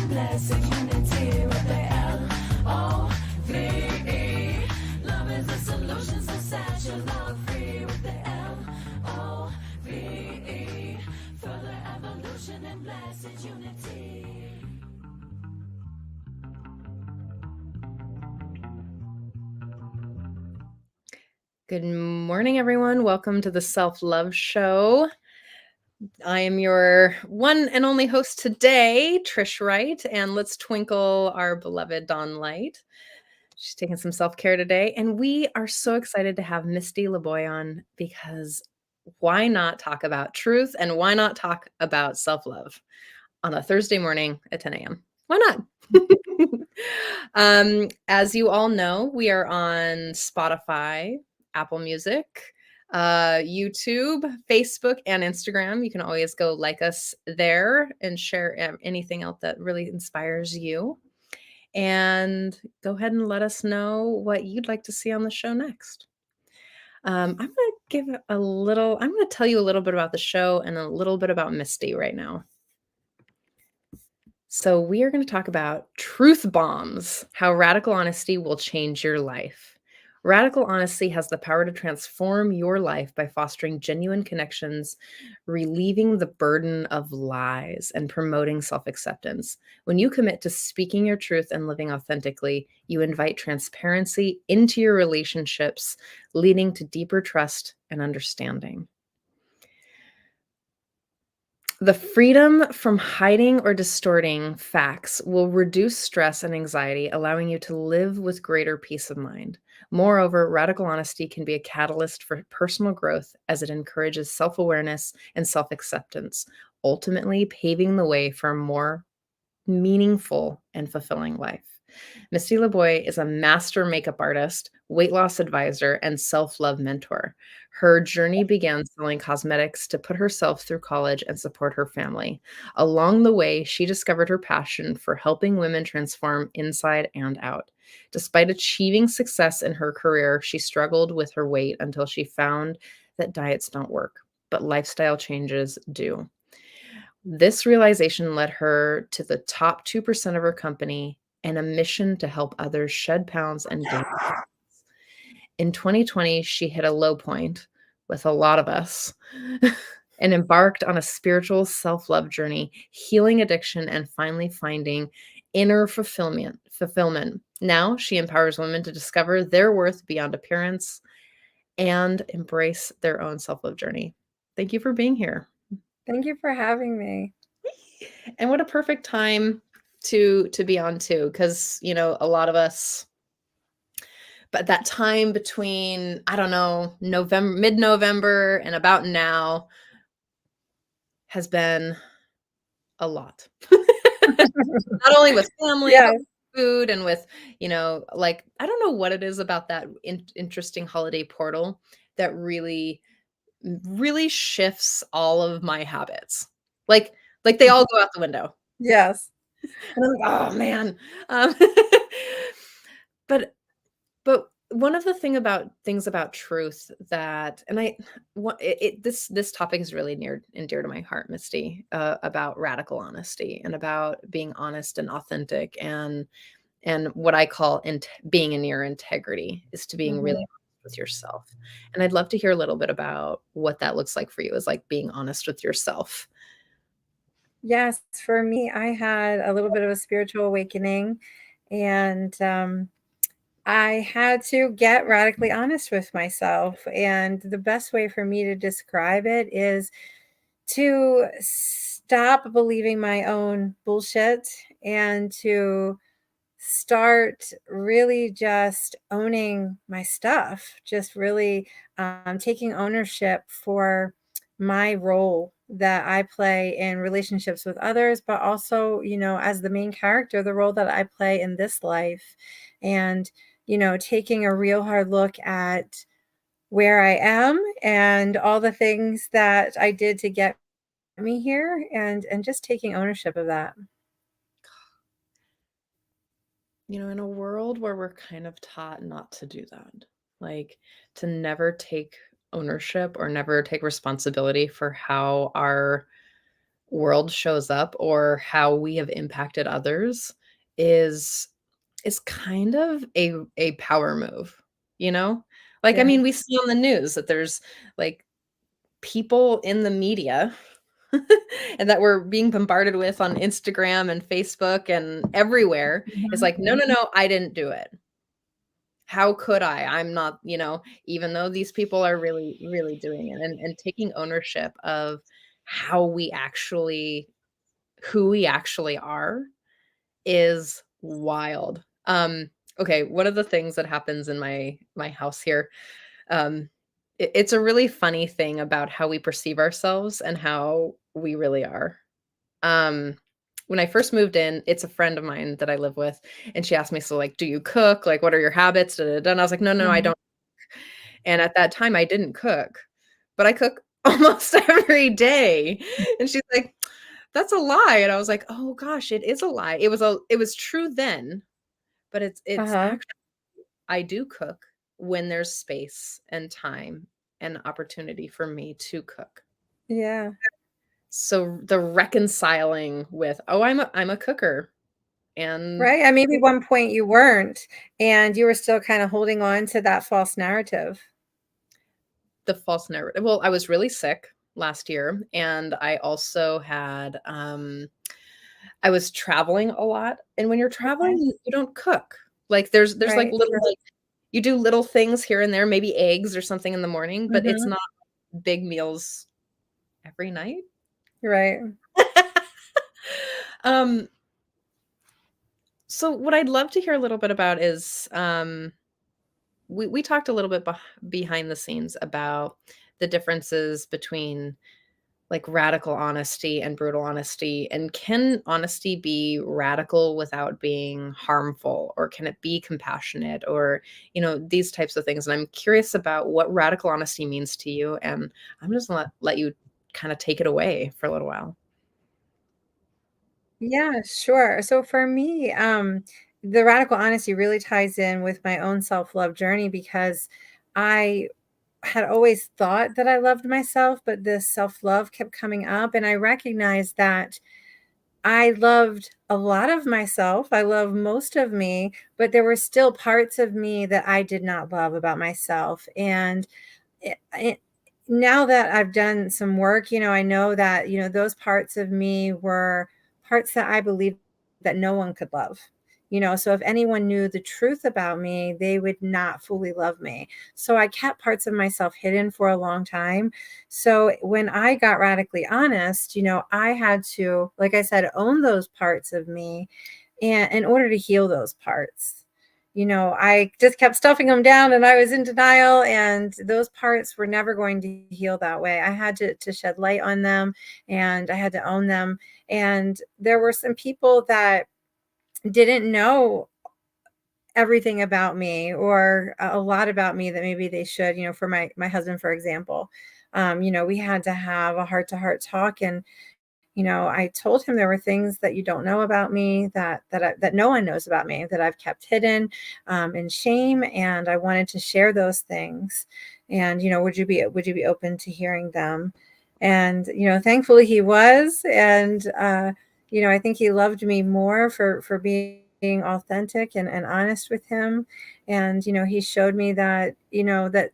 and blessed unity with the L-O-V-E. Love is the solution, so set your love free with the L-O-V-E. Further evolution and blessed unity. Good morning, everyone. Welcome to the Self-Love Show. I am your one and only host today, Trish Wright, and let's twinkle our beloved Dawn Light. She's taking some self-care today, and we are so excited to have Misty Laboy on because why not talk about truth and why not talk about self-love on a Thursday morning at 10 a.m.? Why not? As you all know, we are on Spotify, Apple Music, YouTube, Facebook, and Instagram. You can always go like us there and share anything else that really inspires you. And go ahead and let us know what you'd like to see on the show next. I'm going to tell you a little bit about the show and a little bit about Misty right now. So we are going to talk about truth bombs, how radical honesty will change your life. Radical honesty has the power to transform your life by fostering genuine connections, relieving the burden of lies, and promoting self-acceptance. When you commit to speaking your truth and living authentically, you invite transparency into your relationships, leading to deeper trust and understanding. The freedom from hiding or distorting facts will reduce stress and anxiety, allowing you to live with greater peace of mind. Moreover, radical honesty can be a catalyst for personal growth as it encourages self-awareness and self-acceptance, ultimately paving the way for a more meaningful and fulfilling life. Misty Laboy is a master makeup artist, weight loss advisor, and self-love mentor. Her journey began selling cosmetics to put herself through college and support her family. Along the way, she discovered her passion for helping women transform inside and out. Despite achieving success in her career, she struggled with her weight until she found that diets don't work, but lifestyle changes do. This realization led her to the top 2% of her company and a mission to help others shed pounds and gain. In 2020, she hit a low point with a lot of us and embarked on a spiritual self-love journey, healing addiction, and finally finding inner fulfillment. Now she empowers women to discover their worth beyond appearance and embrace their own self-love journey. Thank you for being here. Thank you for having me. And what a perfect time to be on too, because a lot of us, but that time between, I don't know, mid-November and about now has been a lot. Not only with family, but with food and with, I don't know what it is about that interesting holiday portal that really shifts all of my habits. Like they all go out the window. Yes. And I'm like, oh man. But one of the things about truth that, and this topic is really near and dear to my heart, Misty, about radical honesty and about being honest and authentic and what I call being in your integrity is to being really honest with yourself. And I'd love to hear a little bit about what that looks like for you, is like being honest with yourself. Yes, for me, I had a little bit of a spiritual awakening, and I had to get radically honest with myself. And the best way for me to describe it is to stop believing my own bullshit and to start really just owning my stuff, just really taking ownership for my role that I play in relationships with others, but also, as the main character, the role that I play in this life. And, taking a real hard look at where I am and all the things that I did to get me here and just taking ownership of that. In a world where we're kind of taught not to do that, like to never take ownership or never take responsibility for how our world shows up or how we have impacted others is kind of a power move, you know? Like, I Yeah. mean, we see on the news that there's, like, people in the media and that we're being bombarded with on Instagram and Facebook and everywhere is Mhm. like, "No, no, no, I didn't do it. How could I? I'm not," even though these people are really, really doing it and taking ownership of how we actually who we actually are is wild. Okay, one of the things that happens in my house here, um, it's a really funny thing about how we perceive ourselves and how we really are. Um, when I first moved in, it's a friend of mine that I live with, and she asked me, "So, like, do you cook? Like, what are your habits?" Da, da, da, and I was like, "No, no, I Mhm. don't." And at that time, I didn't cook, but I cook almost every day. And she's like, "That's a lie." And I was like, "Oh gosh, it is a lie." It was true then, but it's Uh-huh. actually I do cook when there's space and time and opportunity for me to cook. Yeah. So the reconciling with, "Oh, I'm a cooker," and Right, and maybe at one point you weren't, and you were still kinda holding on to that false narrative. the false narrative. Well, I was really sick last year, and I also had, I was traveling a lot, and when you're traveling, Okay. you don't cook. Like, there's, like, Right. little, like you do little things here and there, maybe eggs or something in the morning, but it's Mhm. not big meals every night. Right. Um, so what I'd love to hear a little bit about is, we talked a little bit behind the scenes about the differences between, like, radical honesty and brutal honesty, and can honesty be radical without being harmful, or can it be compassionate, or, these types of things, and I'm curious about what radical honesty means to you, and I'm just gonna let you kinda take it away for a little while. Yeah, sure. So for me, the radical honesty really ties in with my own self-love journey because I had always thought that I loved myself, but this self-love kept coming up, and I recognized that I loved a lot of myself. I love most of me, but there were still parts of me that I did not love about myself. And it now that I've done some work, I know that, those parts of me were parts that I believed that no one could love. So if anyone knew the truth about me, they would not fully love me. So I kept parts of myself hidden for a long time. So when I got radically honest, I had to, like I said, own those parts of me and in order to heal those parts. I just kept stuffing them down and I was in denial, and those parts were never going to heal that way. I had to shed light on them and I had to own them. And there were some people that didn't know everything about me or a lot about me that maybe they should, for my husband, for example. We had to have a heart to heart talk, and I told him there were things that you don't know about me that no one knows about me that I've kept hidden in shame, and I wanted to share those things. And would you be open to hearing them? And thankfully he was, and I think he loved me more for being authentic and honest with him. And he showed me that that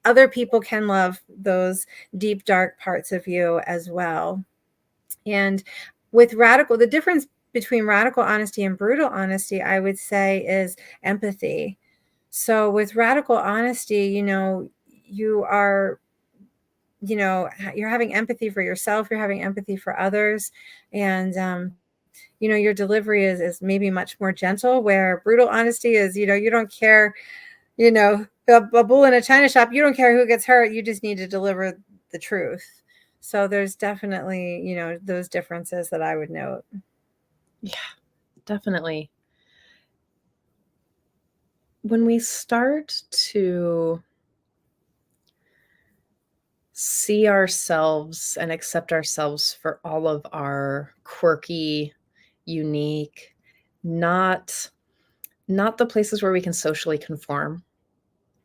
other people can love those deep dark parts of you as well. And the difference between radical honesty and brutal honesty, I would say, is empathy. So with radical honesty, you are, you're having empathy for yourself, you're having empathy for others. And, your delivery is maybe much more gentle, where brutal honesty is, you don't care, a bull in a china shop, you don't care who gets hurt, you just need to deliver the truth. So there's definitely, those differences that I would note. Yeah, definitely. When we start to see ourselves and accept ourselves for all of our quirky, unique, not not the places where we can socially conform,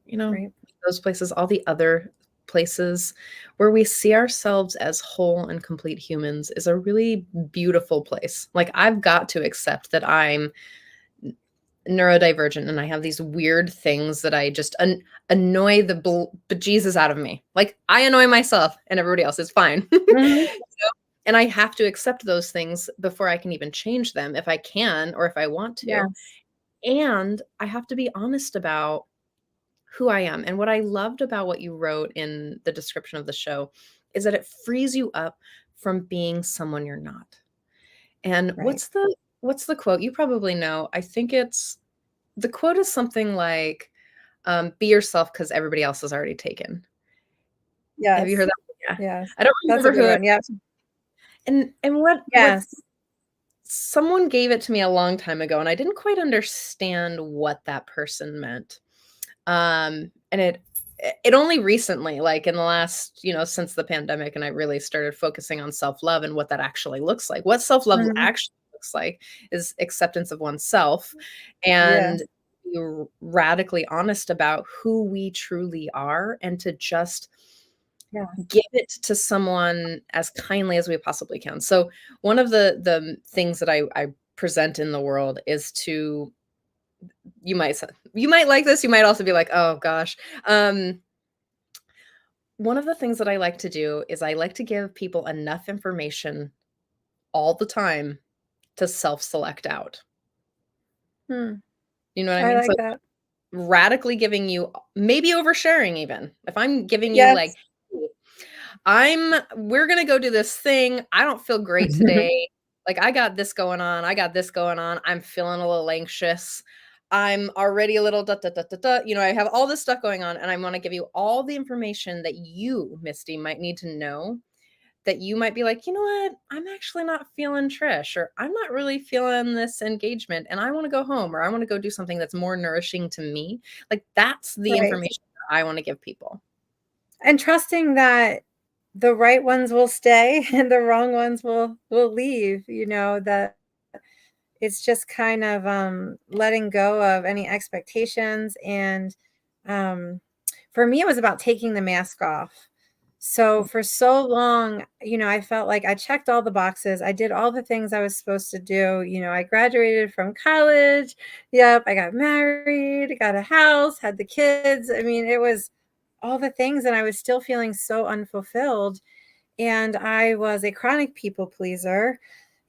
you know, Right. those places, all the other places where we see ourselves as whole and complete humans is a really beautiful place. Like, I've got to accept that I'm neurodivergent and I have these weird things that I just annoy the bejesus out of me. Like, I annoy myself and everybody else is fine. Mhm. And I have to accept those things before I can even change them if I can or if I want to. Yes. And I have to be honest about who I am. And what I loved about what you wrote in the description of the show is that it frees you up from being someone you're not. And Right. what's the quote? You probably know. I think it's the quote is something like, "Be yourself because everybody else is already taken." Have you heard Yes. that? Yeah. Yes. I don't That's a remember good who it one. Yep. and what Yes. someone gave it to me a long time ago, and I didn't quite understand what that person meant. And it only recently, like in the last, since the pandemic, and I really started focusing on self-love and what that actually looks like. What self-love Mhm. actually looks like is acceptance of oneself Yeah. and be radically honest about who we truly are and to just Yeah. give it to someone as kindly as we possibly can. So one of the things that I present in the world is to you might like this, you might also be like, "Oh gosh." One of the things that I like to do is I like to give people enough information all the time to self-select out. Hmm. You know what I I mean? So like that. radically giving you maybe oversharing even. If I'm giving you like, Yes. we're gonna go do this thing. I don't feel great today. Like, I got this going on. I got this going on. I'm feeling a little anxious. I'm already a little da da da da da. I have all this stuff going on, and I want to give you all the information that you, Misty, might need to know. That you might be like, you know what? I'm actually not feeling Trish, or I'm not really feeling this engagement, and I want to go home, or I want to go do something that's more nourishing to me. Like, that's the Right. information that I want to give people. And trusting that the right ones will stay and the wrong ones will leave, that it's just kind of letting go of any expectations. And um, for me, it was about taking the mask off. So for so long, I felt like I checked all the boxes. I did all the things I was supposed to do. I graduated from college. Yep. I got married, got a house, had the kids. I mean, it was all the things, and I was still feeling so unfulfilled. And I was a chronic people pleaser.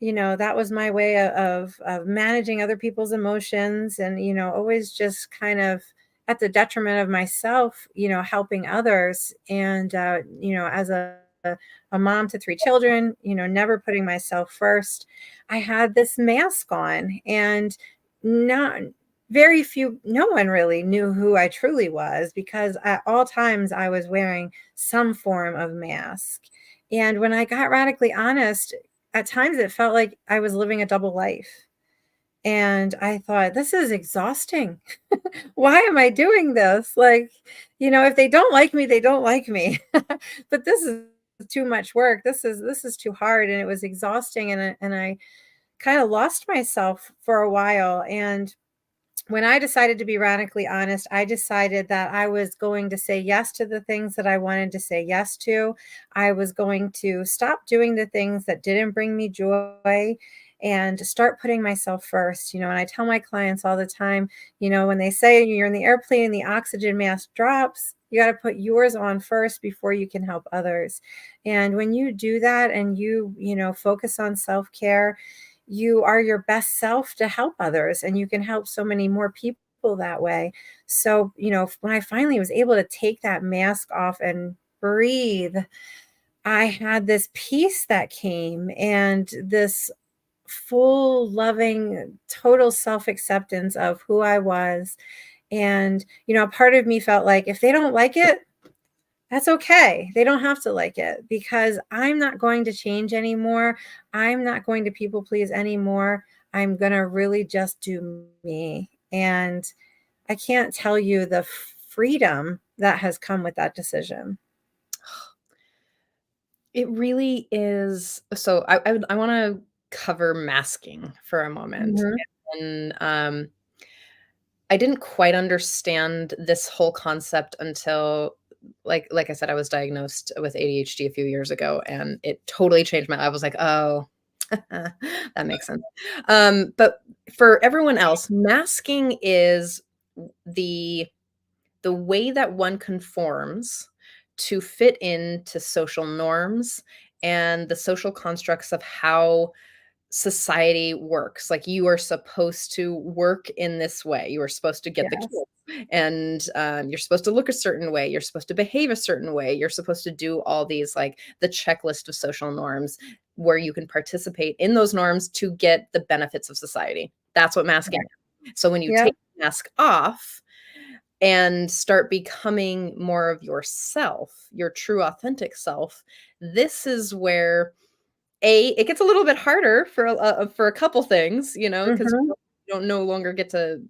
That was my way of managing other people's emotions, and always just kind of at the detriment of myself, helping others. And as a mom to three children, never putting myself first, I had this mask on, and not very few, no one really knew who I truly was, because at all times I was wearing some form of mask. And when I got radically honest, at times it felt like I was living a double life. And I thought, this is exhausting. Why am I doing this? Like, if they don't like me, they don't like me. But this is too much work. This is too hard, and it was exhausting, and I kind of lost myself for a while. And when I decided to be radically honest, I decided that I was going to say yes to the things that I wanted to say yes to. I was going to stop doing the things that didn't bring me joy and start putting myself first. And I tell my clients all the time, when they say you're in the airplane and the oxygen mask drops, you got to put yours on first before you can help others. And when you do that and you focus on self-care, you are your best self to help others, and you can help so many more people that way. So, when I finally was able to take that mask off and breathe, I had this peace that came, and this full, loving, total self acceptance of who I was. And, a part of me felt like if they don't like it, that's okay. They don't have to like it, because I'm not going to change anymore. I'm not going to people please anymore. I'm going to really just do me. And I can't tell you the freedom that has come with that decision. It really is. So I want to cover masking for a moment. Mhm. And I didn't quite understand this whole concept until like I said, I was diagnosed with ADHD a few years ago, and it totally changed I was like, oh, that makes sense. But for everyone else, masking is the the way that one conforms to fit into social norms and the social constructs of how society works. Like, you are supposed to work in this way. You are supposed to get the Yes. kids, and you're supposed to look a certain way. You're supposed to behave a certain way. You're supposed to do all these, like the checklist of social norms, where you can participate in those norms to get the benefits of society. That's what masking Right. is. So when you Yep. take the mask off and start becoming more of yourself, your true authentic self, this is where it gets a little bit harder for a couple things, because Mhm. you don't no longer get to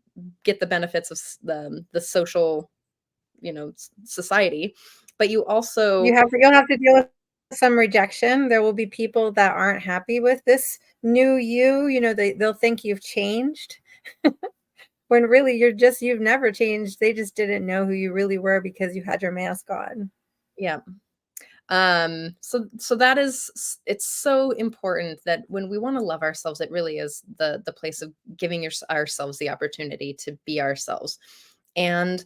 get the benefits of the social, society, but you also You'll have to deal with some rejection. There will be people that aren't happy with this new you, they'll think you've changed when really you've never changed. They just didn't know who you really were because you had your mask on. yeah. So that it's so important that when we want to love ourselves, it really is the place of giving ourselves the opportunity to be ourselves. And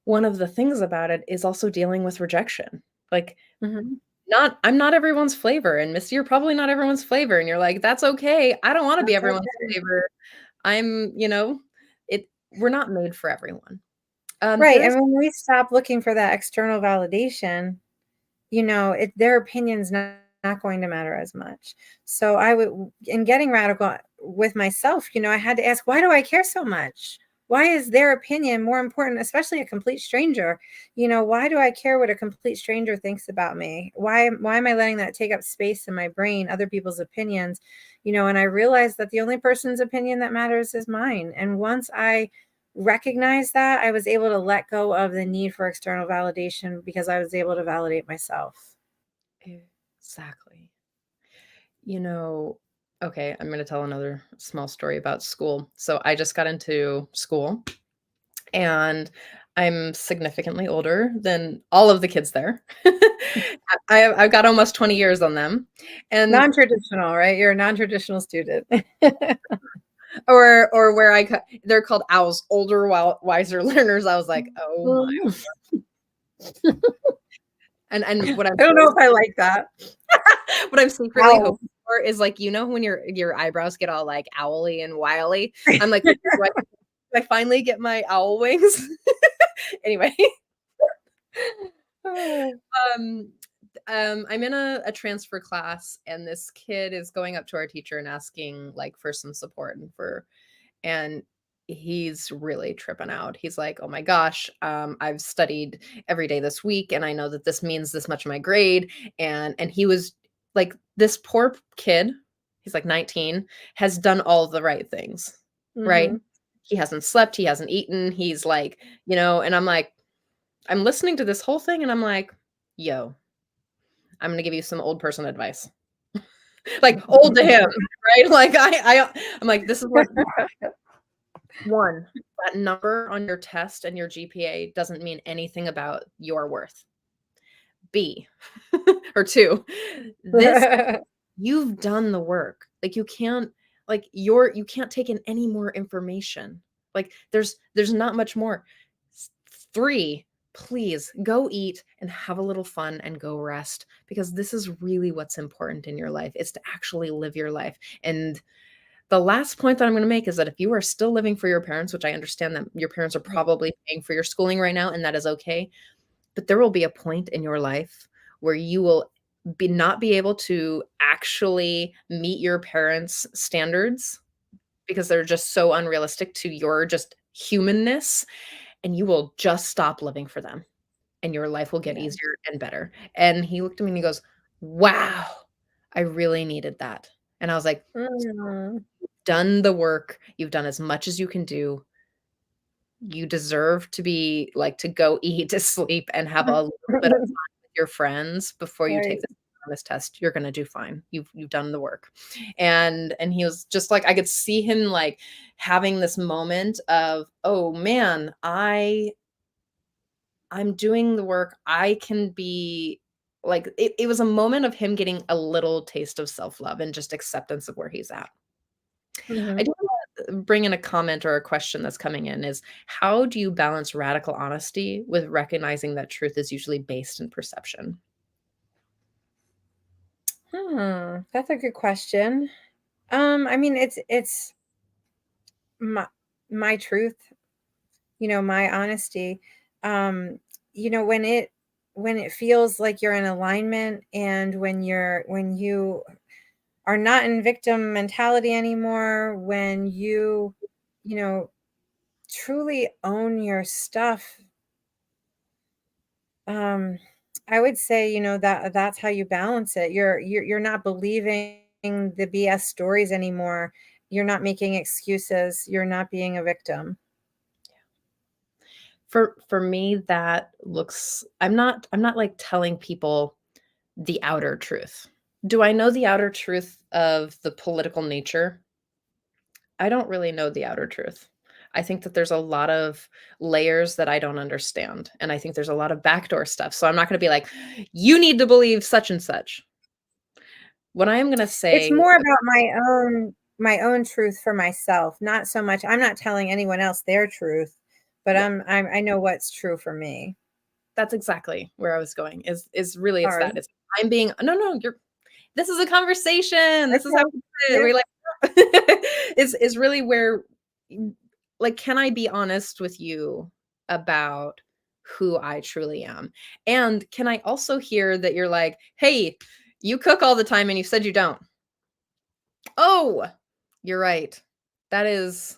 one of the things about it is also dealing with rejection. Like, Mhm. I'm not everyone's flavor, and Misty, you're probably not everyone's flavor, and you're like, that's okay. I don't want to be That's everyone's okay. flavor. It we're not made for everyone. Right, and There's when we stop looking for that external validation, their opinion's not going to matter as much. So in getting radical with myself, I had to ask, why do I care so much? Why is their opinion more important, especially a complete stranger? Why do I care what a complete stranger thinks about me? Why am I letting that take up space in my brain, other people's opinions? And I realized that the only person's opinion that matters is mine. And once I recognized that, I was able to let go of the need for external validation because I was able to validate myself. exactly. You know, okay, I'm going to tell another small story about school. So I just got into school, and I'm significantly older than all of the kids there. I've got almost 20 years on them. And Non-traditional, right? You're a non-traditional student. or where they're called owls, older, wiser learners. I was like, oh my. And what I'm I don't know if I like that. what I'm secretly Ow. hoping for is, like, when your eyebrows get all like owly and wily. I'm like, do I finally get my owl wings? Anyway, Oh. um, I'm in a transfer class, and this kid is going up to our teacher and asking, like, for some support and he's really tripping out. He's like, "Oh my gosh, I've studied every day this week, and I know that this means this much of my grade." And he was like, this poor kid, he's like 19, has done all the right things, right? Mhm. He hasn't slept, he hasn't eaten, he's like, and I'm like, I'm listening to this whole thing, and I'm like, yo, I'm gonna give you some old person advice. Like, old to him, right? Like, I'm like, this is what one, that number on your test and your GPA doesn't mean anything about your worth. B, or two, this you've done the work. Like, you can't take in any more information. Like, there's not much more. Three, please go eat and have a little fun and go rest, because this is really what's important in your life, is to actually live your life. And the last point that I'm going to make is that if you are still living for your parents, which I understand that your parents are probably paying for your schooling right now, and that is okay, but there will be a point in your life where you will not be able to actually meet your parents' standards, because they're just so unrealistic to your just humanness, and you will just stop living for them, and your life will get Yeah. easier and better. And he looked at me and he goes, "Wow, I really needed that." And I was like, Mm. done the work. You've done as much as you can do. You deserve to be like, to go eat, to sleep, and have a little bit of fun with your friends before you take Right. this test. You're gonna do fine. You've done the work. And he was just like, I could see him like having this moment of, oh man, I'm doing the work. I can be like, it was a moment of him getting a little taste of self-love and just acceptance of where he's at. I Mhm. do wanna bring in a comment or a question that's coming in is, how do you balance radical honesty with recognizing that truth is usually based in perception? That's a good question. I mean, it's my my truth, my honesty. Um, when it feels like you're in alignment, and when you are not in victim mentality anymore, when you know, truly own your stuff, um, I would say, that's how you balance it. You're not believing the BS stories anymore. You're not making excuses. You're not being a victim. For me, that looks I'm not, like, telling people the outer truth. Do I know the outer truth of the political nature? I don't really know the outer truth. I think that there's a lot of layers that I don't understand, and I think there's a lot of backdoor stuff, so I'm not gonna be like, "You need to believe such and such." What I am gonna It's say more about my own truth for myself, not so much I'm not telling anyone else their truth, but yeah, I know what's true for me. that's exactly where I was going, is really it's that, Sorry. it's I'm being no, you're this is a conversation, this is how Okay. we do it, Yeah. we like is really where like, can I be honest with you about who I truly am? And can I also hear that you're like, "Hey, you cook all the time and you said you don't." Oh, you're right. That is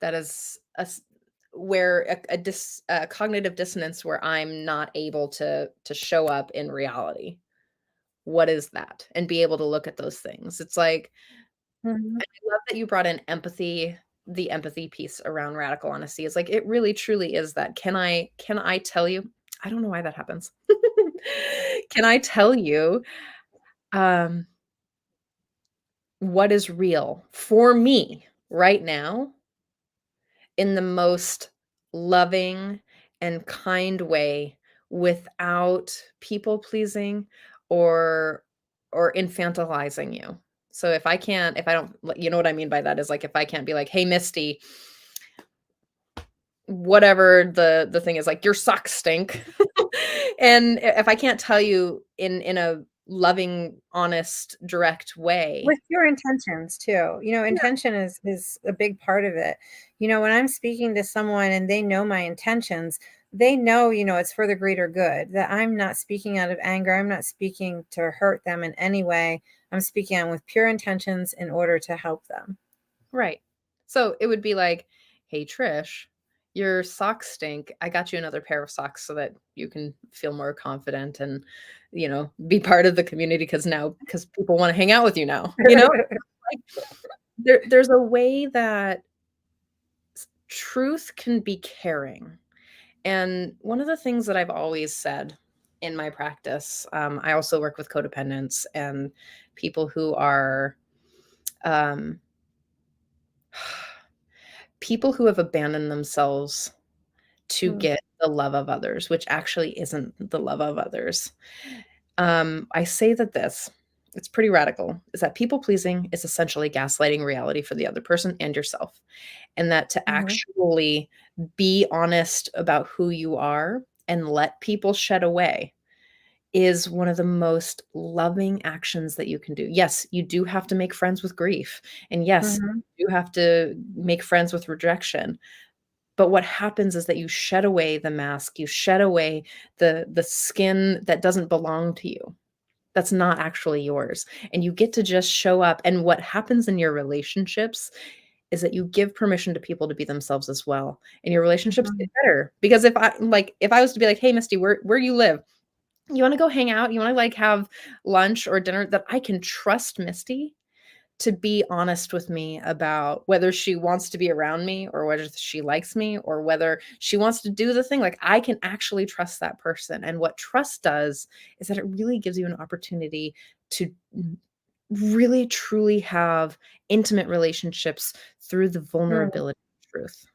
a where a cognitive dissonance where I'm not able to show up in reality. What is that? And be able to look at those things. It's like, Mhm. I love that you brought in empathy, the empathy piece around radical honesty. It's like, it really truly is that. Can I tell you? I don't know why that happens. Can I tell you, um, what is real for me right now in the most loving and kind way without people pleasing or infantilizing you. So if I don't you know what I mean by that is like if I can't be like, "Hey Misty, whatever the thing is like your socks stink." And if I can't tell you in a loving, honest, direct way. With your intentions too. Yeah, Intention is a big part of it. When I'm speaking to someone and they know my intentions, they know, it's for the greater good, that I'm not speaking out of anger. I'm not speaking to hurt them in any way. I'm speaking on with pure intentions in order to help them. right. So it would be like, "Hey Trish, your socks stink. I got you another pair of socks so that you can feel more confident and, be part of the community because people want to hang out with you now." Like there's a way that truth can be caring. And one of the things that I've always said in my practice, I also work with codependents and people who are um, people who have abandoned themselves to Mm, get the love of others, which actually isn't the love of others. I say that it's pretty radical, is that people pleasing is essentially gaslighting reality for the other person and yourself. And that to mhm, actually be honest about who you are and let people shed away is one of the most loving actions that you can do. Yes, you do have to make friends with grief. And yes, mhm, you have to make friends with rejection. But what happens is that you shed away the mask, you shed away the skin that doesn't belong to you. That's not actually yours. And you get to just show up. And what happens in your relationships is that you give permission to people to be themselves as well. And your relationships get mhm. better. Because if I was to be like, "Hey Misty, where you live? You wanna go hang out? You wanna, like, have lunch or dinner?" That I can trust Misty to be honest with me about whether she wants to be around me or whether she likes me or whether she wants to do the thing. Like, I can actually trust that person, and what trust does is that it really gives you an opportunity to really truly have intimate relationships through the Mm. vulnerability of truth.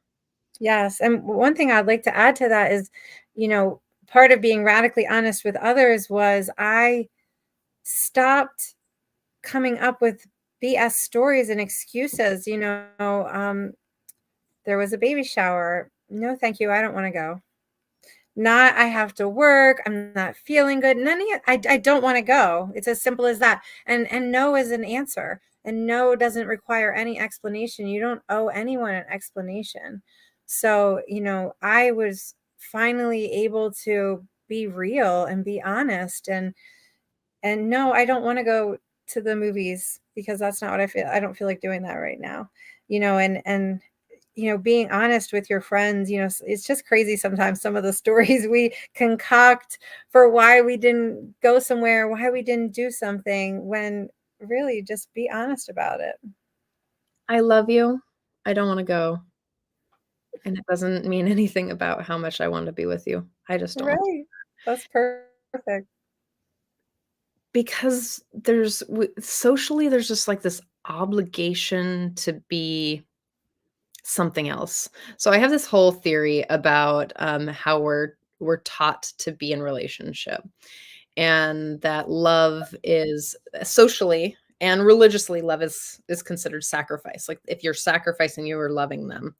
Yes, and one thing I'd like to add to that is, you know, part of being radically honest with others was I stopped coming up with BS stories and excuses. There was a baby shower. No, thank you. I don't want to go. Not, I have to work. I'm not feeling good. I don't want to go. It's as simple as that. And no is an answer. And no doesn't require any explanation. You don't owe anyone an explanation. So, I was finally able to be real and be honest, and no, I don't want to go to the movies because that's not what I feel. I don't feel like doing that right now. And being honest with your friends, it's just crazy sometimes some of the stories we concoct for why we didn't go somewhere, why we didn't do something, when really just be honest about it. I love you. I don't want to go. And it doesn't mean anything about how much I want to be with you. I just don't. Right. That's perfect. Because socially, there's just like this obligation to be something else. So I have this whole theory about how we're taught to be in relationship, and that love is socially and religiously, love is considered sacrifice. Like if you're sacrificing, you are loving them.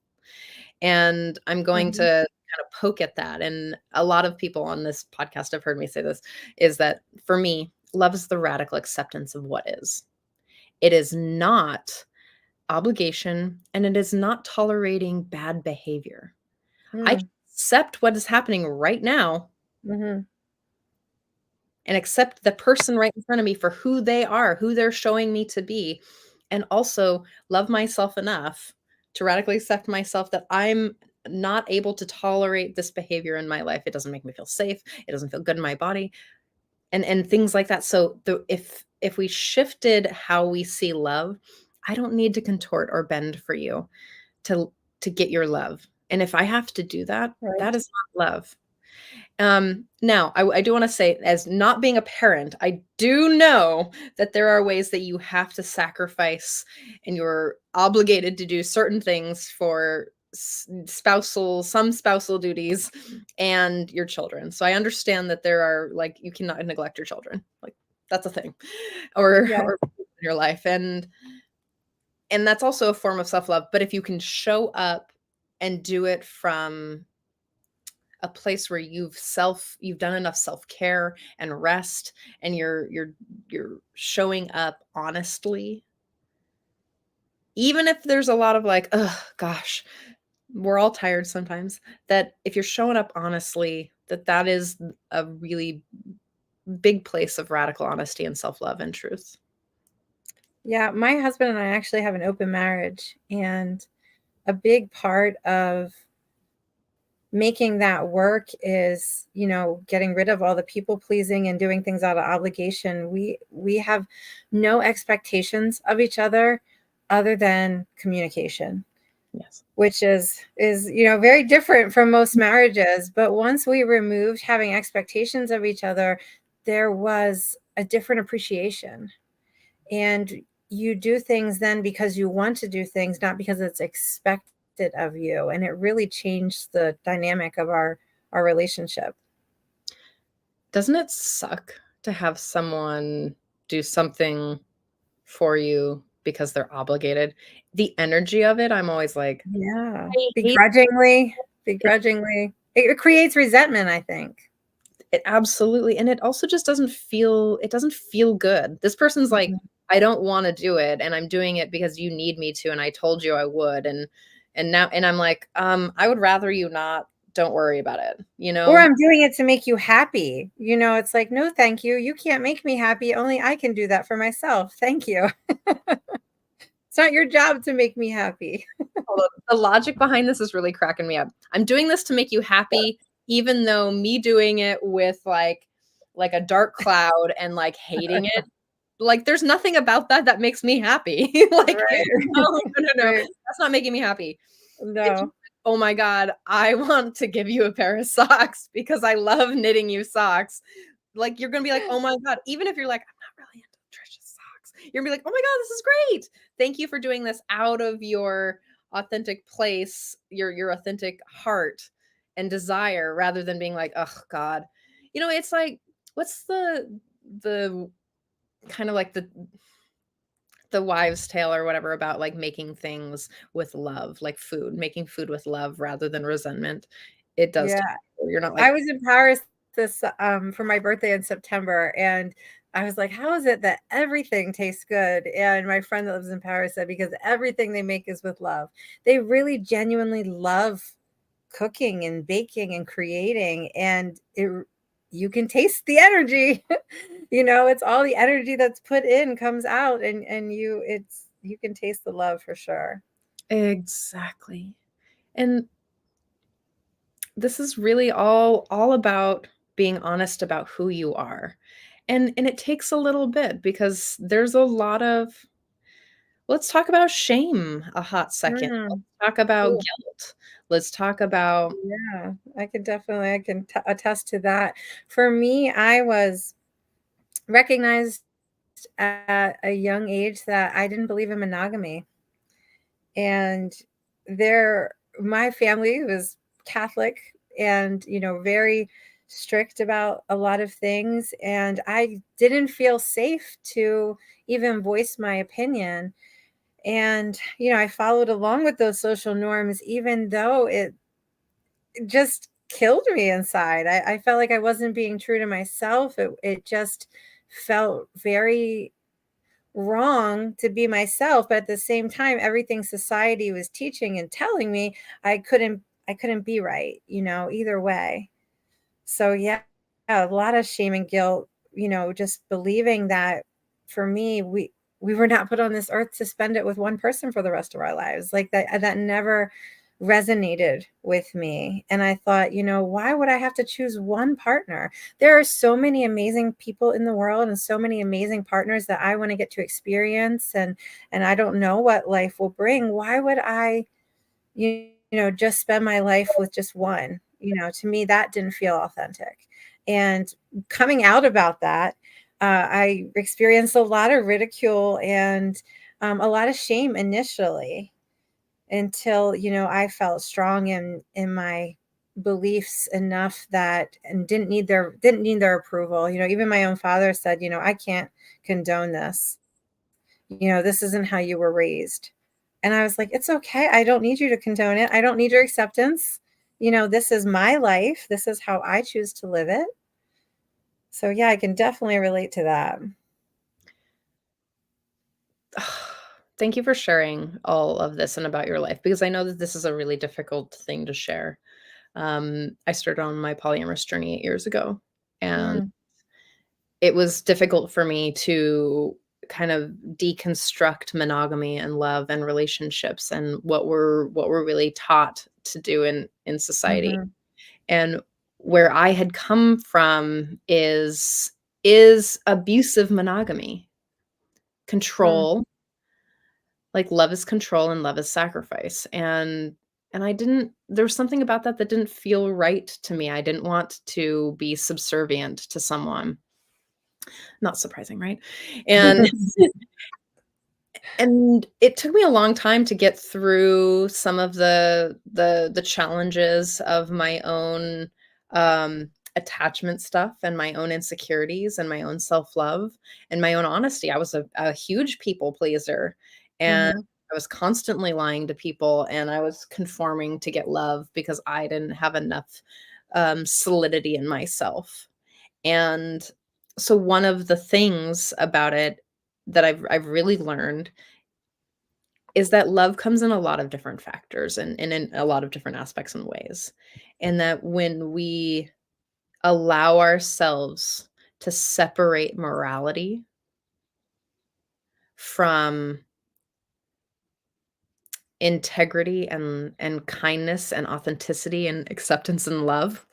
And I'm going to Mhm. kind of poke at that. And a lot of people on this podcast have heard me say this, is that for me, love is the radical acceptance of what is. It is not obligation, and it is not tolerating bad behavior. I can Mm. accept what is happening right now Mhm. and accept the person right in front of me for who they are, who they're showing me to be, and also love myself enough to radically accept myself that I'm not able to tolerate this behavior in my life. It doesn't make me feel safe. It doesn't feel good in my body, and things like that. So if we shifted how we see love, I don't need to contort or bend for you to to get your love. And if I have to do that, that Right. is not love. Now I do want to say, as not being a parent, I do know that there are ways that you have to sacrifice and you're obligated to do certain things for some spousal duties and your children. So I understand that there are, like, you cannot neglect your children. Like, that's a thing. Or Yeah. or in your life. And that's also a form of self-love. But if you can show up and do it from a place where you've done enough self-care and rest, and you're showing up honestly, even if there's a lot of like, oh gosh, we're all tired sometimes, that if you're showing up honestly, that is a really big place of radical honesty and self-love and truth. Yeah, my husband and I actually have an open marriage, and a big part of making that work is, getting rid of all the people pleasing and doing things out of obligation. We have no expectations of each other than communication, Yes. which is very different from most marriages. But once we removed having expectations of each other, there was a different appreciation. And you do things then because you want to do things, not because it's expected of you. And it really changed the dynamic of our relationship. Doesn't it suck to have someone do something for you because they're obligated? The energy of it, I'm always like, Yeah. I hate it. Begrudgingly. It creates resentment, I think. It absolutely, and it also just doesn't feel good. This person's like, Mhm. "I don't wanna do it, and I'm doing it because you need me to, and I told you I would," and I'm like, I would rather you not. Don't worry about it," you Or know? I'm doing it to make you happy. It's like, no, thank you. You can't make me happy. Only I can do that for myself. Thank you. It's not your job to make me happy. Hold on. The logic behind this is really cracking me up. I'm doing this to make you happy, even though me doing it with, like a dark cloud and, like, hating it, like, there's nothing about that that makes me happy. Like, Right. no, Right. that's not making me happy. It's just No. like, "Oh my god, I want to give you a pair of socks because I love knitting you socks." Like, you're gonna be like, "Oh my god," even if you're like, "I'm not really into Trisha's socks." You're gonna be like, "Oh my god, this is great. Thank you for doing this out of your authentic place, your authentic heart, and desire rather than being like, oh God. It's like, what's the kind of like the wives' tale or whatever about like making things with love, like food, making food with love rather than resentment. It does. Yeah. You're not I like, was in Paris for my birthday in September, and I was like, "How is it that everything tastes good?" And my friend that lives in Paris said, "Because everything they make is with love. They really genuinely love cooking and baking and creating, and you can taste the energy. It's all the energy that's put in comes out, and you can taste the love for sure." exactly. And this is really all about being honest about who you are. And it takes a little bit because there's a lot of, let's talk about shame a hot second. Let's Mm, talk about cool. guilt. Let's talk about Yeah, I can attest to that. For me, I was recognized at a young age that I didn't believe in monogamy. And my family was Catholic and, very strict about a lot of things. And I didn't feel safe to even voice my opinion. And, I followed along with those social norms, even though it just killed me inside. I felt like I wasn't being true to myself. It just felt very wrong to be myself, but at the same time, everything society was teaching and telling me I couldn't be right, either way. So yeah, a lot of shame and guilt, just believing that for me, we were not put on this earth to spend it with one person for the rest of our lives. Like that never resonated with me. And I thought, why would I have to choose one partner? There are so many amazing people in the world and so many amazing partners that I want to get to experience, and I don't know what life will bring. Why would I just spend my life with just one? To me, that didn't feel authentic. And coming out about that, I experienced a lot of ridicule and a lot of shame initially until, I felt strong in my beliefs enough that and didn't need their approval. Even my own father said, "I can't condone this. This isn't how you were raised." And I was like, "It's okay. I don't need you to condone it. I don't need your acceptance. This is my life. This is how I choose to live it." So yeah, I can definitely relate to that. thank you for sharing all of this and about your life because I know that this is a really difficult thing to share. I started on my polyamorous journey 8 years ago, and Mm, it was difficult for me to kind of deconstruct monogamy and love and relationships and what we're really taught to do in society. mhm, And where I had come from is abusive monogamy, mm. control, like love is control and love is sacrifice. And I didn't there was something about that that didn't feel right to me. I didn't want to be subservient to someone. Not surprising, right? And and it took me a long time to get through some of the challenges of my own, attachment stuff and my own insecurities and my own self-love and my own honesty. I was a huge people pleaser, and Mhm, I was constantly lying to people, and I was conforming to get love because I didn't have enough, solidity in myself. And so one of the things about it that I've really learned is that love comes in a lot of different factors and in a lot of different aspects and ways. And that when we allow ourselves to separate morality from integrity and kindness and authenticity and acceptance and love,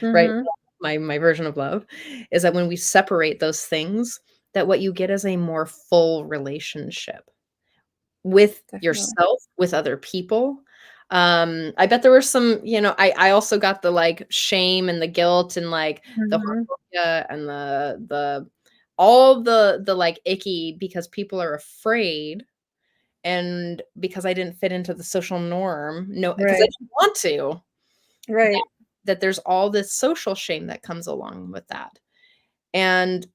right? mhm. My version of love is that when we separate those things, that what you get is a more full relationship with Definitely. yourself, with other people. I bet there were some, I also got the, like, shame and the guilt and, like, the Mhm. homophobia and the all the, like, icky because people are afraid and because I didn't fit into the social norm. No, because I Right, didn't want to. right. that there's all this social shame that comes along with that. And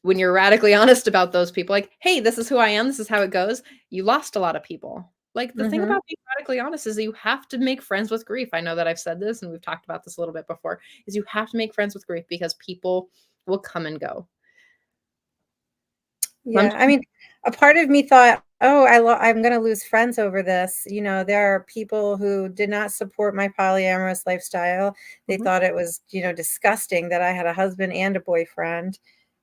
when you're radically honest about those people, like, hey, this is who I am, this is how it goes, you lost a lot of people. Like, the thing Mhm. about being radically honest is that you have to make friends with grief. I know that I've said this and we've talked about this a little bit before, is you have to make friends with grief because people will come and go. Yeah, I Sometimes mean, a part of me thought, "Oh, I'm gonna lose friends over this." You know, there are people who did not support my polyamorous lifestyle. They mhm, thought it was, disgusting that I had a husband and a boyfriend.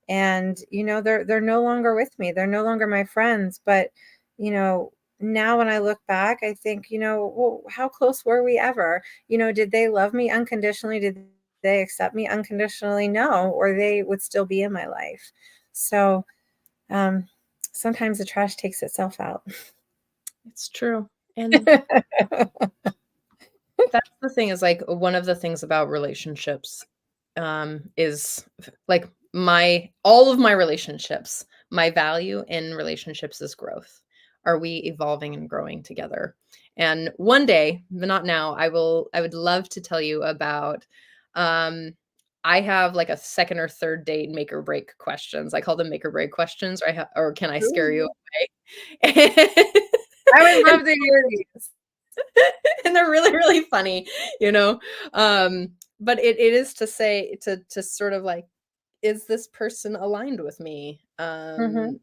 And, they're no longer with me. They're no longer my friends. But, now when I look back, I think, well, how close were we ever? Did they love me unconditionally? Did they accept me unconditionally? No, or they would still be in my life. So, um, sometimes the trash takes itself out. it's true. And that's the thing is like one of the things about relationships is like my all of my relationships, my value in relationships is growth. Are we evolving and growing together? And one day, but not now, I would love to tell you about um I have like a second or third date make or break questions. I call them make or break questions, or or can I scare you Ooh, away? I would And love to hear these. and they're really, really funny, you know? But it is to say to sort of like, is this person aligned with me? Mhm,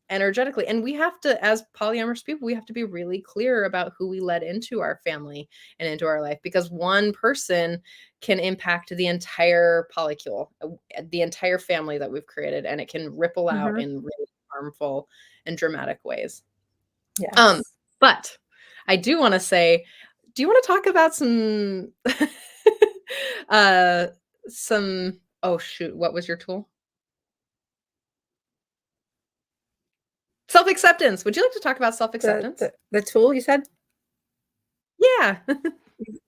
Energetically. And we have to, as polyamorous people, we have to be really clear about who we let into our family and into our life because one person can impact the entire polycule, the entire family that we've created, and it can ripple out mhm. in really harmful and dramatic ways. Um, Yes. but I do wanna say, do you wanna talk about uh, some oh, shoot, what was your tool? Self-acceptance. Would you like to talk about The self-acceptance? the the tool you said? Yeah.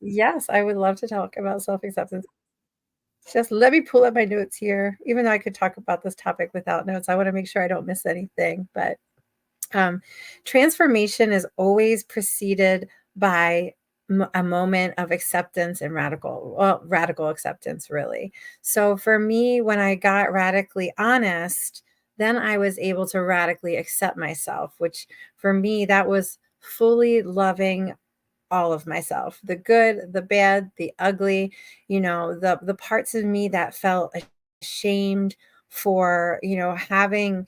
Yes, I would love to talk about self-acceptance. Just let me pull up my notes here. Even though I could talk about this topic without notes, I wanna make sure I don't miss anything, but Um, transformation is always preceded by a moment of acceptance and radical acceptance, really. So for me, when I got radically honest, then I was able to radically accept myself, which for me, that was fully loving all of myself, the good, the bad, the ugly, the parts of me that felt ashamed for, having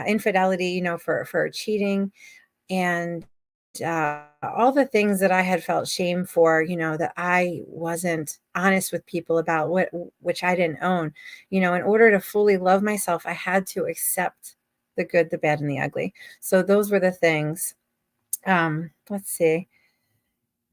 infidelity, for cheating, and all the things that I had felt shame for, that I wasn't honest with people about, which I didn't own. In order to fully love myself, I had to accept the good, the bad, and the ugly. So those were the things. Let's see.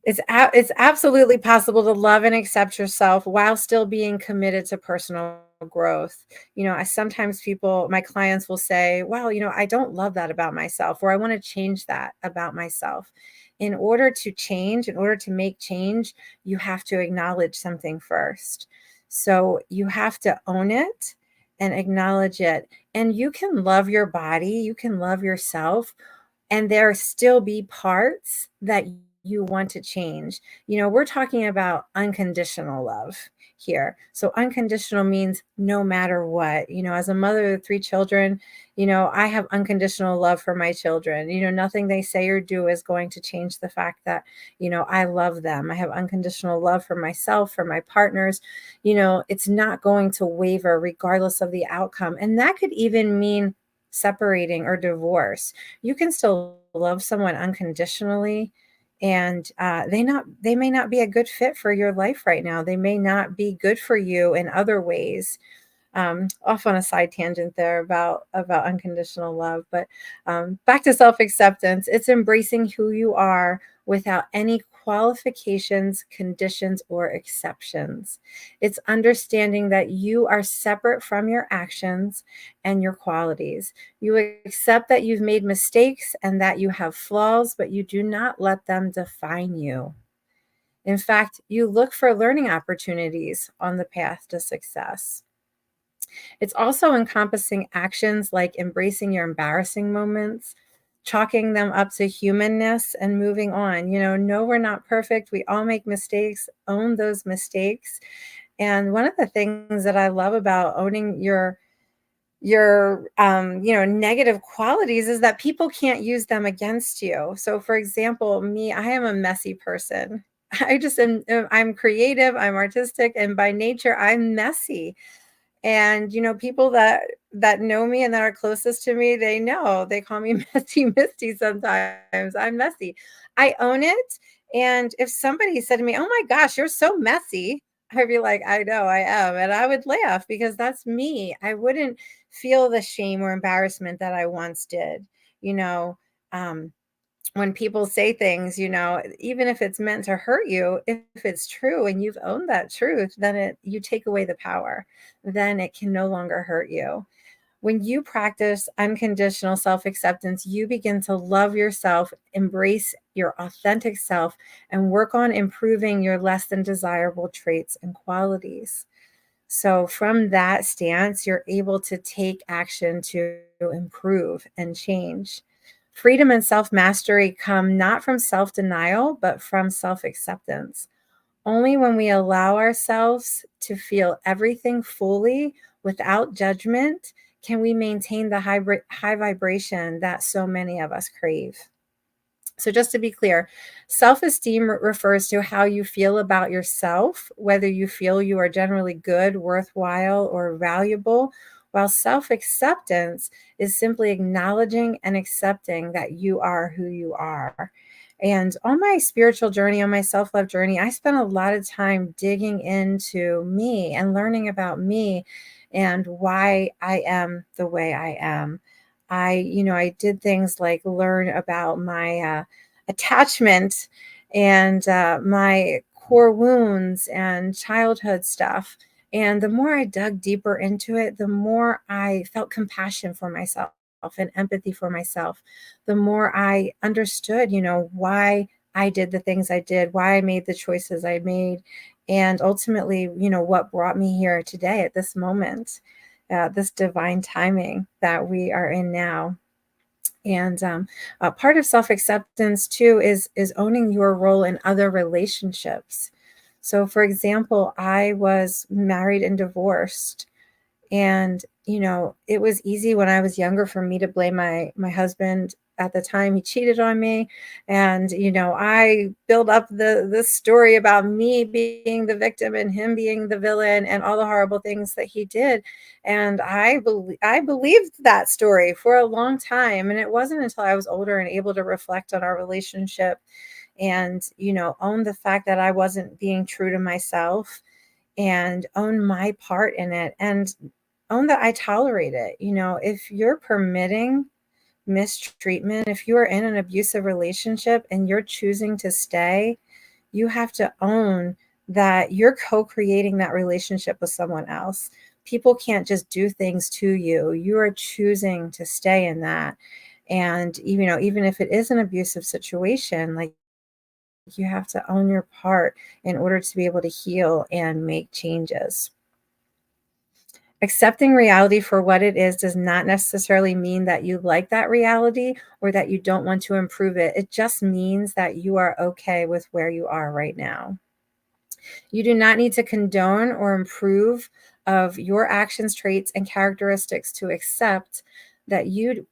It's absolutely possible to love and accept yourself while still being committed to personal growth. I sometimes my clients will say, "Well, I don't love that about myself," or "I want to change that about myself." In order to change, in order to make change, you have to acknowledge something first. So you have to own it and acknowledge it. And you can love your body, you can love yourself, and there still be parts that you want to change. We're talking about unconditional love here. So unconditional means no matter what. As a mother of three children, I have unconditional love for my children. Nothing they say or do is going to change the fact that, I love them. I have unconditional love for myself, for my partners. It's not going to waver regardless of the outcome. And that could even mean separating or divorce. You can still love someone unconditionally, and they may not be a good fit for your life right now. They may not be good for you in other ways. Off on a side tangent there about unconditional love, but back to self-acceptance. It's embracing who you are without any qualifications, conditions, or exceptions. It's understanding that you are separate from your actions and your qualities. You accept that you've made mistakes and that you have flaws, but you do not let them define you. In fact, you look for learning opportunities on the path to success. It's also encompassing actions like embracing your embarrassing moments, chalking them up to humanness and moving on. No, we're not perfect. We all make mistakes. Own those mistakes. And one of the things that I love about owning your negative qualities is that people can't use them against you. So for example, me, I am a messy person. I'm creative, I'm artistic, and by nature I'm messy. And people that know me and that are closest to me, they know, they call me Messy Misty. Sometimes I'm messy. I own it. And if somebody said to me, "Oh my gosh, you're so messy," I'd be like, "I know I am," and I would laugh because that's me. I wouldn't feel the shame or embarrassment that I once did. you know um when people say things, even if it's meant to hurt you, if it's true and you've owned that truth, then you take away the power. Then it can no longer hurt you. When you practice unconditional self acceptance, you begin to love yourself, embrace your authentic self, and work on improving your less than desirable traits and qualities. So, from that stance, you're able to take action to improve and change. Freedom and self mastery come not from self denial, but from self acceptance. Only when we allow ourselves to feel everything fully without judgment can we maintain the high vibration that so many of us crave. So, just to be clear, self esteem refers to how you feel about yourself, whether you feel you are generally good, worthwhile, or valuable, while self acceptance is simply acknowledging and accepting that you are who you are. And on my spiritual journey, on my self love journey, I spent a lot of time digging into me and learning about me and why I am the way I am. I did things like learn about my attachment and my core wounds and childhood stuff. And the more I dug deeper into it, the more I felt compassion for myself and empathy for myself. The more I understood, why I did the things I did, why I made the choices I made, and ultimately, what brought me here today at this moment, this divine timing that we are in now. And part of self acceptance too is owning your role in other relationships. So, for example, I was married and divorced, and, it was easy when I was younger for me to blame my husband. At the time, he cheated on me. And, I build up the story about me being the victim and him being the villain and all the horrible things that he did. And I believed that story for a long time. And it wasn't until I was older and able to reflect on our relationship and, own the fact that I wasn't being true to myself and own my part in it and own that I tolerate it. If you're permitting mistreatment, if you are in an abusive relationship and you're choosing to stay, you have to own that you're co-creating that relationship with someone else. People can't just do things to you. You are choosing to stay in that. And even if it is an abusive situation, like, you have to own your part in order to be able to heal and make changes. Accepting reality for what it is does not necessarily mean that you like that reality or that you don't want to improve it. It just means that you are okay with where you are right now. You do not need to condone or improve of your actions, traits, and characteristics to accept that you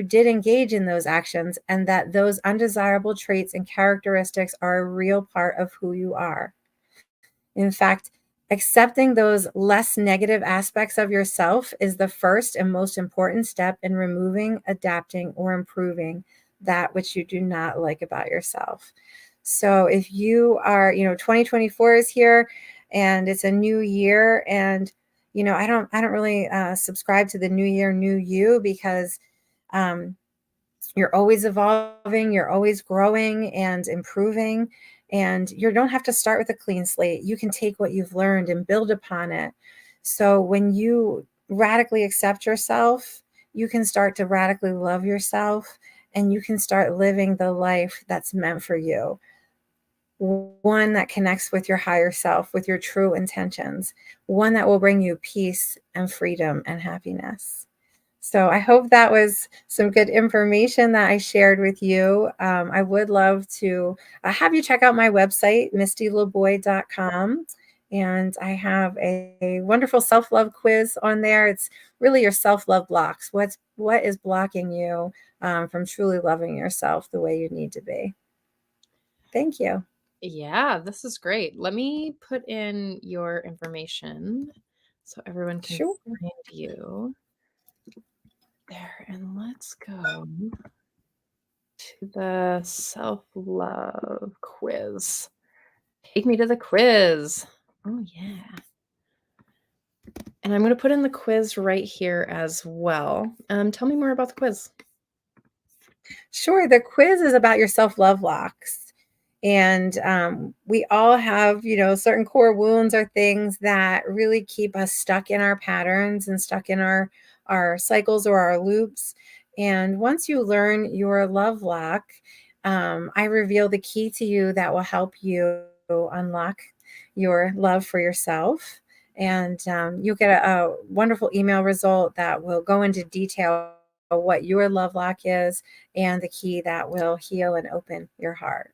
did engage in those actions and that those undesirable traits and characteristics are a real part of who you are. In fact, accepting those less negative aspects of yourself is the first and most important step in removing, adapting, or improving that which you do not like about yourself. So if you are, 2024 is here and it's a new year, and I don't really subscribe to the new year, new you, because um, you're always evolving, you're always growing and improving, and you don't have to start with a clean slate. You can take what you've learned and build upon it. So when you radically accept yourself, you can start to radically love yourself, and you can start living the life that's meant for you. One that connects with your higher self, with your true intentions, one that will bring you peace and freedom and happiness. So I hope that was some good information that I shared with you. I would love to have you check out my website, mistylaboy.com. And I have a wonderful self-love quiz on there. It's really your self-love blocks. What is blocking you from truly loving yourself the way you need to be? Thank you. Yeah, this is great. Let me put in your information so everyone can Sure. find you there. And let's go to the self-love quiz. Take me to the quiz. Oh, yeah. And I'm going to put in the quiz right here as well. Tell me more about the quiz. Sure. The quiz is about your self-love blocks. And we all have, certain core wounds or things that really keep us stuck in our patterns and stuck in our cycles or our loops. And once you learn your love lock, I reveal the key to you that will help you unlock your love for yourself. And you'll get a wonderful email result that will go into detail what your love lock is and the key that will heal and open your heart.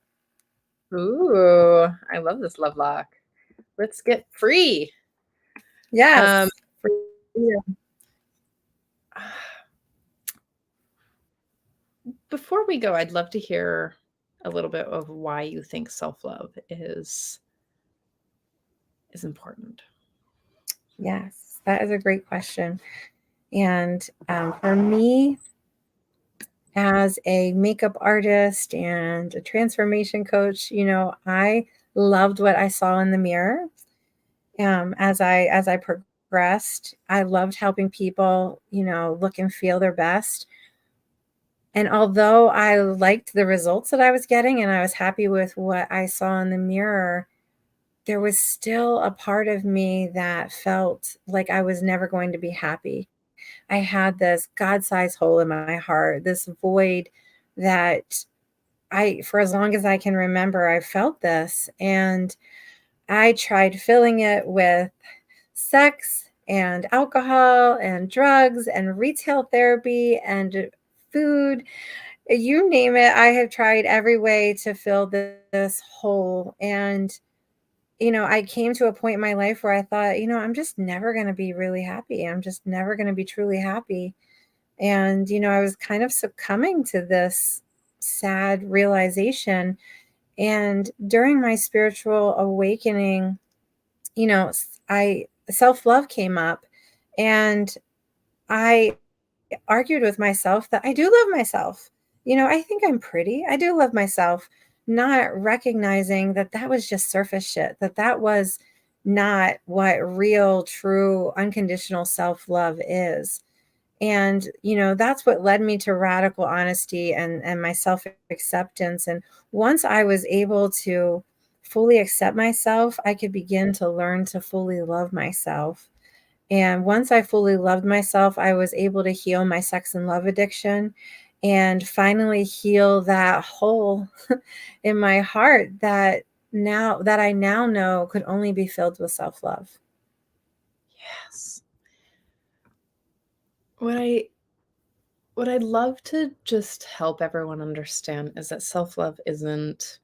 Ooh, I love this love lock. Let's get free. Um, Yes. For you. Before we go, I'd love to hear a little bit of why you think self-love is important. Yes, that is a great question. And for me, as a makeup artist and a transformation coach, I loved what I saw in the mirror. As I progressed, I loved helping people, look and feel their best. And although I liked the results that I was getting and I was happy with what I saw in the mirror, there was still a part of me that felt like I was never going to be happy. I had this God-sized hole in my heart, this void that for as long as I can remember, I felt this. And I tried filling it with sex and alcohol and drugs and retail therapy and food. You name it, I have tried every way to fill this hole. And I came to a point in my life where I thought, I'm just never going to be really happy. I'm just never going to be truly happy. And, I was kind of succumbing to this sad realization. And during my spiritual awakening, I self love came up and I argued with myself that I do love myself. I think I'm pretty. I do love myself, not recognizing that that was just surface shit, that was not what real, true, unconditional self love is. And, that's what led me to radical honesty and my self acceptance. And once I was able to fully accept myself, I could begin to learn to fully love myself. And once I fully loved myself, I was able to heal my sex and love addiction and finally heal that hole in my heart that I now know could only be filled with self-love. Yes. What I what I'd love to just help everyone understand is that self-love isn't,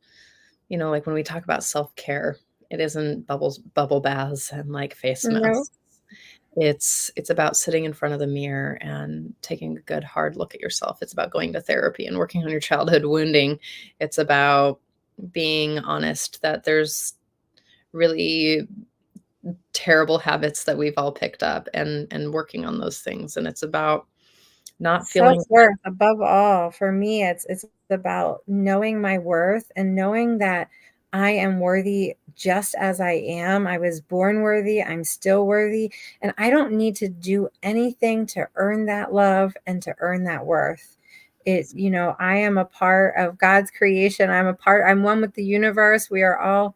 like when we talk about self-care, it isn't bubble baths and like face No, masks. It's about sitting in front of the mirror and taking a good hard look at yourself. It's about going to therapy and working on your childhood wounding. It's about being honest that there's really terrible habits that we've all picked up and working on those things. And it's about not feeling self-worth above all. For me, it's about knowing my worth and knowing that I am worthy just as I am. I was born worthy, I'm still worthy, and I don't need to do anything to earn that love and to earn that worth. I am a part of God's creation. I'm one with the universe. We are all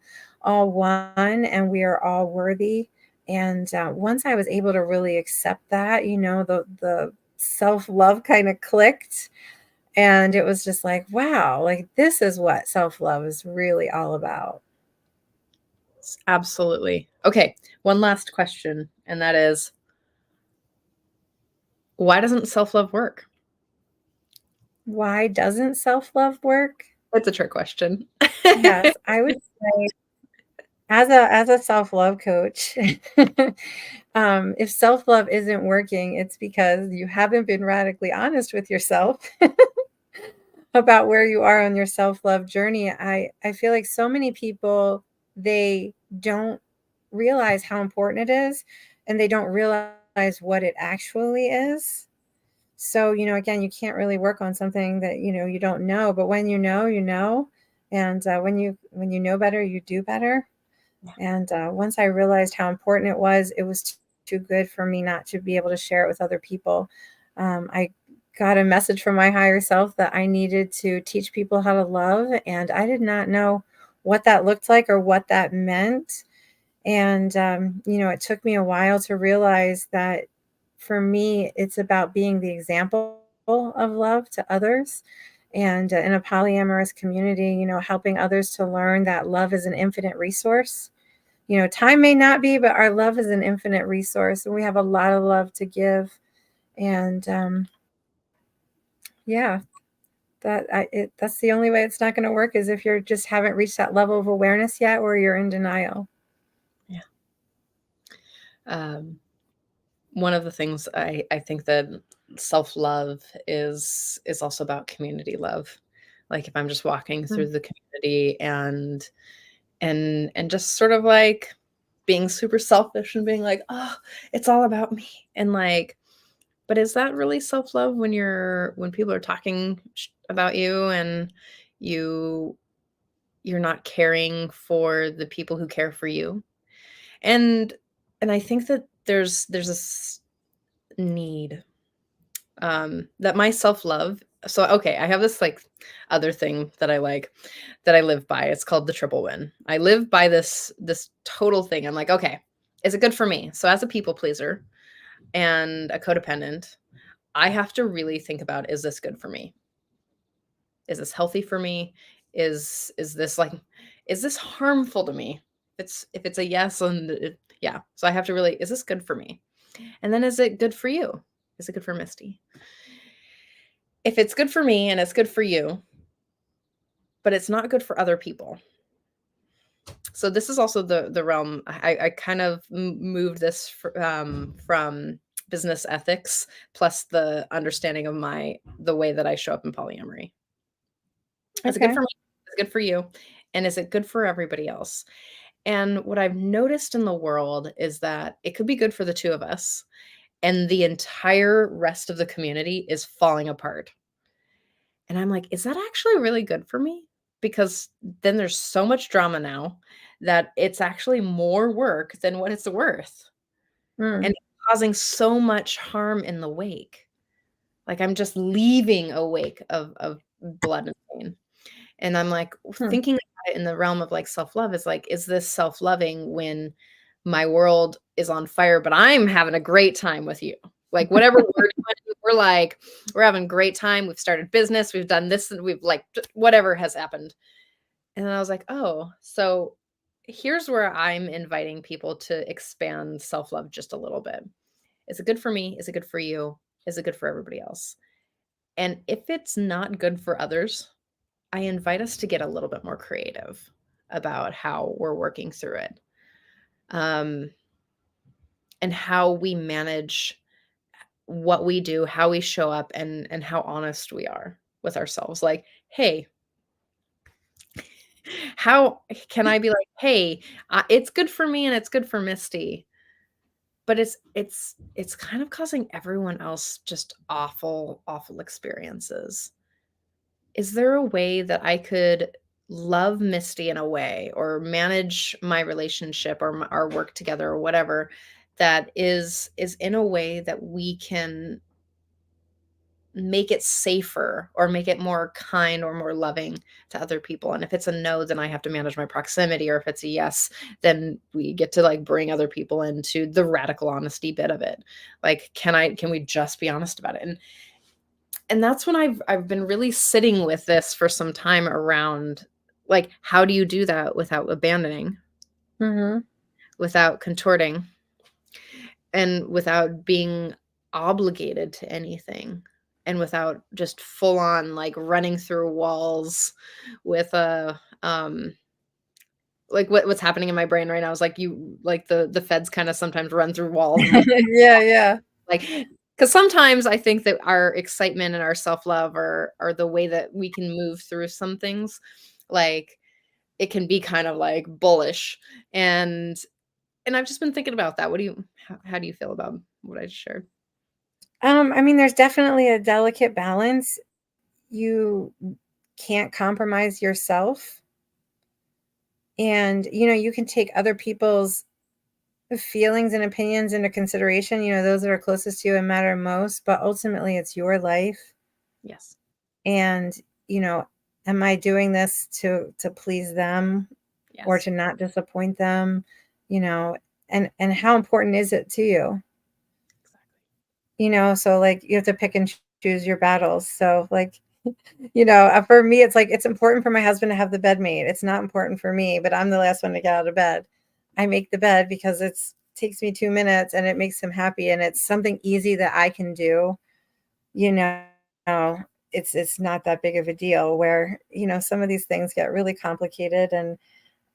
one and we are all worthy. And once I was able to really accept that, the self-love kind of clicked, and it was just like, wow, like this is what self-love is really all about. absolutely. Okay, one last question, and that is Why doesn't self-love work? Why doesn't self-love work? It's a trick question. Yes, I would say as a self-love coach, if self-love isn't working, it's because you haven't been radically honest with yourself about where you are on your self-love journey. I feel like so many people, they don't realize how important it is, and they don't realize what it actually is. So, again, you can't really work on something that, you don't know, but when you know, you know. And when you know better, you do better. And once I realized how important it was too good for me not to be able to share it with other people. I got a message from my higher self that I needed to teach people how to love, and I did not know what that looked like or what that meant. And it took me a while to realize that for me, it's about being the example of love to others. And in a polyamorous community, helping others to learn that love is an infinite resource. Time may not be, but our love is an infinite resource, and we have a lot of love to give. And yeah, that's the only way it's not going to work, is if you're just haven't reached that level of awareness yet, or you're in denial. Yeah. One of the things I think that self-love is also about community love. Like if I'm just walking Mm. through the community and just sort of like being super selfish and being like, oh, it's all about me. And like, but is that really self-love when people are talking about you and you you're not caring for the people who care for you? And I think that there's this need that my self-love. So okay, I have this like other thing that I like, that I live by. It's called the triple win. I live by this total thing. I'm like, okay, is it good for me? So as a people pleaser and a codependent, I have to really think about, is this good for me? Is this healthy for me? Is this like, is this harmful to me? If it's a yes, and yeah. So I have to really, is this good for me? And then is it good for you? Is it good for Misty? If it's good for me and it's good for you, but it's not good for other people. So this is also the realm. I kind of moved this from business ethics plus the understanding of the way that I show up in polyamory. Is it good Okay. for me? Is it good for you? And is it good for everybody else? And what I've noticed in the world is that it could be good for the two of us, and the entire rest of the community is falling apart. And I'm like, is that actually really good for me? Because then there's so much drama now that it's actually more work than what it's worth. Mm. And it's causing so much harm in the wake. Like I'm just leaving a wake of blood and pain. And I'm like Hmm. thinking about it in the realm of like self-love, is like, is this self-loving when my world is on fire, but I'm having a great time with you? Like whatever we're doing, we're having a great time. We've started business, we've done this, and we've like whatever has happened. And then I was like, oh, so here's where I'm inviting people to expand self-love just a little bit. Is it good for me? Is it good for you? Is it good for everybody else? And if it's not good for others, I invite us to get a little bit more creative about how we're working through it, um, and how we manage what we do, how we show up, and how honest we are with ourselves. Like, hey, how can I be like, hey, it's good for me and it's good for Misty, but it's kind of causing everyone else just awful experiences. Is there a way that I could love Misty in a way, or manage my relationship or our work together or whatever, that is in a way that we can make it safer or make it more kind or more loving to other people? And if it's a no, then I have to manage my proximity, or if it's a yes, then we get to like bring other people into the radical honesty bit of it. Like, can we just be honest about it? And that's when I've been really sitting with this for some time around, like, how do you do that without abandoning, Mhm. without contorting, and without being obligated to anything, and without just full on like running through walls with a like what's happening in my brain right now is like you like the feds kind of sometimes run through walls and Yeah, yeah. like because sometimes I think that our excitement and our self-love are the way that we can move through some things. Like it can be kind of like bullish. And I've just been thinking about that. What do you how do you feel about what I just shared? I mean, there's definitely a delicate balance. You can't compromise yourself. And, you can take other people's feelings and opinions into consideration, those that are closest to you and matter most, but ultimately it's your life. Yes. And, you know, am I doing this to please them or Yes. to not disappoint them? You know, and how important is it to you? Exactly. So like you have to pick and choose your battles. So like, for me, it's like it's important for my husband to have the bed made. It's not important for me, but I'm the last one to get out of bed. I make the bed because it's takes me 2 minutes and it makes him happy, and it's something easy that I can do. You know, it's not that big of a deal. Where some of these things get really complicated, and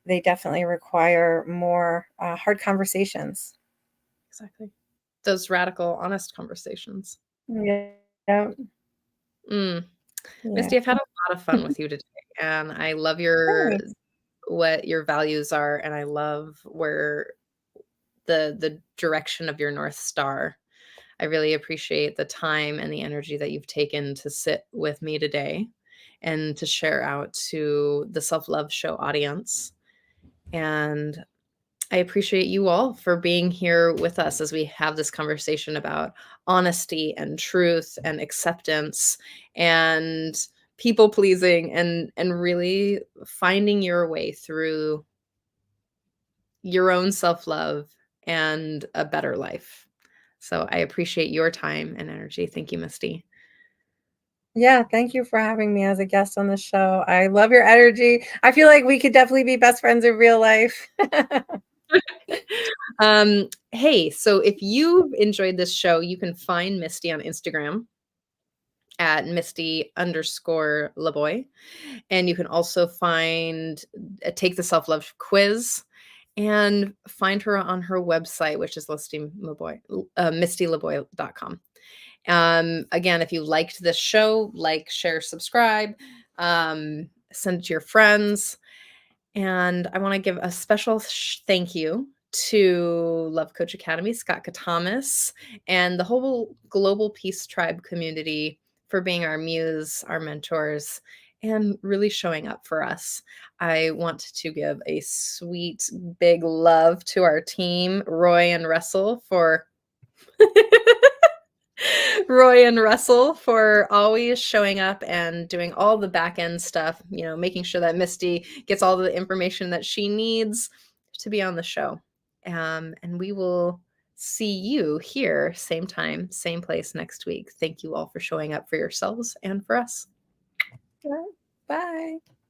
they definitely require more hard conversations. Exactly. Those radical, honest conversations. Yeah, yeah, Mm. yeah. Misty, I've had a lot of fun with you today, and I love your Thanks. what your values are, and I love where the direction of your North Star. I really appreciate the time and the energy that you've taken to sit with me today and to share out to the Self Love Show audience. And I appreciate you all for being here with us as we have this conversation about honesty and truth and acceptance and people pleasing and really finding your way through your own self-love and a better life. So I appreciate your time and energy. Thank you, Misty. Yeah, thank you for having me as a guest on the show. I love your energy. I feel like we could definitely be best friends in real life. Hey, so if you've enjoyed this show, you can find Misty on Instagram at Misty_Laboy. And you can also find take the self-love quiz and find her on her website, which is mistylaboy.com. Again, if you liked this show, like, share, subscribe, send it to your friends. And I want to give a special thank you to Love Coach Academy, Scott Katamas, and the whole Global Peace Tribe community for being our muse, our mentors, and really showing up for us. I want to give a sweet, big love to our team, Roy and Russell, for Roy and Russell for always showing up and doing all the back end stuff, making sure that Misty gets all the information that she needs to be on the show. And we will see you here, same time, same place next week. Thank you all for showing up for yourselves and for us. Bye.